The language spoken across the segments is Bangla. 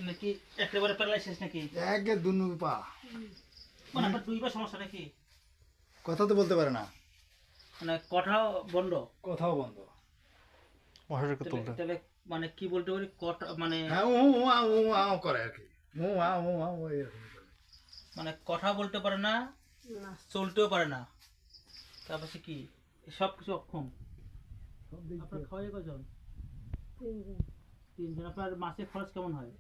নাকি একেবারে প্যারালাইসিস নাকি? একে দুনু পা, মানে আপনার দুই পা সমস্যা নাকি? কথা তো বলতে পারে না, মানে কথাও বন্ধ? কথাও বন্ধ। তাহলে মানে কি বলতে পারি, কথা মানে হ্যাঁ ও করে আর কি, ও এরকম করে। মানে কথা বলতে পারে না, চলতেও পারে না, তারপর সে কি সব কিছু অক্ষম। আপনার খাওয়াই কজন? তিনজন। আপনার মাসে খরচ কেমন হয়?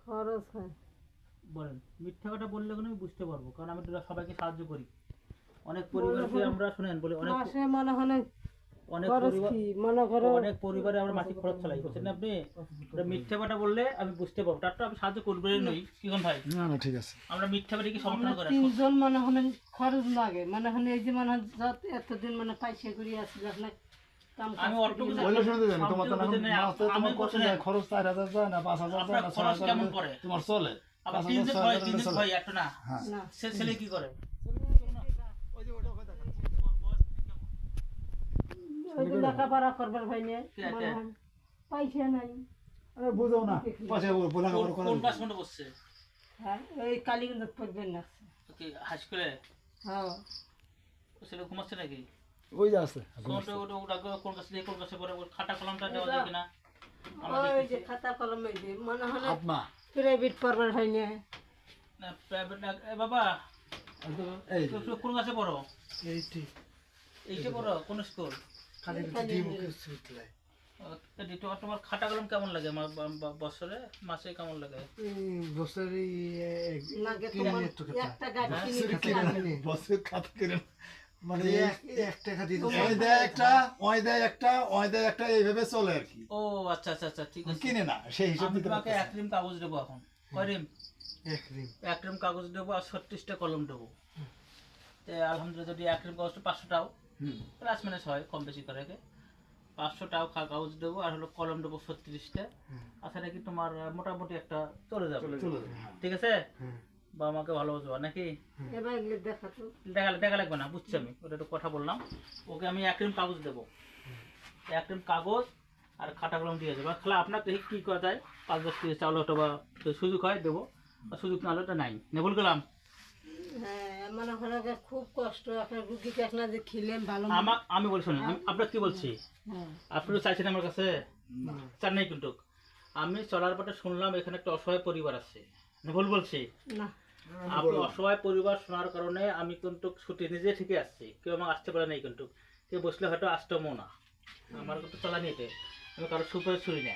খরচ হয় বলেন। মিথ্যা কথা বললে কোনো আমি বুঝতে পারবো, কারণ আমি তো সবাইকে সাহায্য করি। অনেক পরিবারকে আমরা শুনেন বলে অনেক মাসে মনে হয় অনেক খরচ পরিবার, কি মনে করো অনেক পরিবারে আমরা মাসিক খরচ চালাই, বুঝছেন না আপনি? ওটা মিথ্যা কথা বললে আমি বুঝতে পারবো, তার তো আমি সাহায্য করবেই নই। কি কোন ভাই? না না ঠিক আছে। আমরা মিথ্যা বাড়ি কি সমর্থন আমরা করে? তিনজন মনে হয় খরচ লাগে, মনে হয় এই যে মনে হয় এতদিন মানে পয়সা করে আসি আপনার কাম আমি অল্প কিছু বলে শুনতে জানি তোমার তো বুঝেন না, মাসে তোমার আমি কত বুঝেন না। যায় খরচ? 4,000 যায় না 5,000 যায় না আপনার খরচ 6,000 কেমন পড়ে? তোমার চলে? আবার 5,000 তিনজন 6,000 ভাই, তিনজন চলে। ভাই একটা না, হ্যাঁ না সে ছেলে কি করে? ওই যে লেখাপড়া করবার ভাই নিয়ে কে আছে? মনে হয় পয়সা নাই। আরে বুঝাও না, পাশে বলে কোন করে কোন ক্লাস মনে বসছে? হ্যাঁ এই কালীগঞ্জ পড়বেন না। কি হাই স্কুলে? হ্যাঁ ছেলে ঘুমাচ্ছে নাকি? ওই যে আছে। কোনটা ওটা ওটা কোন কাছে দিয়ে কোন কাছে পরে ওর খাতা কলমটা দেওয়া যায় কিনা? আমরা ওই দেখতেছি। যে খাতা কলম এই যে মনে হয় আপনা প্রাইভেট পড়বার ভাই নিয়ে। না প্রাইভেট না। এ বাবা, এই তুমি কোন ক্লাসে পড়ো? এইটি এইটা পড়ো? কোন স্কুল? খালি ডিমকে সুতলে। তোমার খাতা কলম কেমন লাগে বছরে, মাসে কেমন লাগে? বছরে লাগে তোমার একটা গাড়ি কিনে বছর খাতা করে মানে 1 টাকা দিতে ওই দেয় একটা, ওই দেয় একটা, ওই দেয় একটা, এইভাবে চলে আর কি। ও আচ্ছা আচ্ছা আচ্ছা, ঠিক আছে। কিনে না সেই হিসাব আমি দিতে তোমাকে পারতেছি। 1 রিম কাগজ দেবো এখন। কয় রিম? 1 রিম 1 রিম কাগজ দেবো আর 36টা কলম দেবো। আলহামদুলিল্লাহ, যদি 1 রিম কাগজটা 500 টাও প্লাস মাইনাস হয়, কম বেশি করে, 500 টাও কাগজ দেবো আর হলো কলম দেবো 36টা। আচ্ছা নাকি তোমার মোটামুটি একটা চলে যাবে, ঠিক আছে? বাবা মাকে ভালোবাসবা নাকি? এবার দেখা তো দেখা লাগবে না, বুঝছি আমি, ওটা একটু কথা বললাম। ওকে আমি 1 রিম কাগজ দেবো, 1 রিম কাগজ আর খাতা কলম দিয়ে দেবো। খালা আপনার দেখি কী করা যায়, 5-10 কেজি চাউল হয়তো বা সুযোগ হয় দেবো, আর সুযোগ না হলে ওটা নাই, না ভুল গেলাম? হ্যাঁ মনে হয় খুব কষ্ট আপনার রুগীকে আপনার যে খেলেন ভালো আমি বলি শোনেন, আমি আপনার কি বলছি, হ্যাঁ আপনি তো চাইছেন আমার কাছে, চান নাই কিন্তু। আমি চলার পথে শুনলাম এখানে একটা অসহায় পরিবার আছে, না ভুল বলছি? না আপনি অসহায় পরিবার শোনার কারণে আমি কিন্তু ছুটি নিজে ঠিকই আসছি, কেউ আমাকে আসতে পারে নাই, কিন্তু কেউ বসলে হয়তো আসতেও না। আমার কিন্তু চলা নিতে আমি কারো সুপারিশ ছুরি না।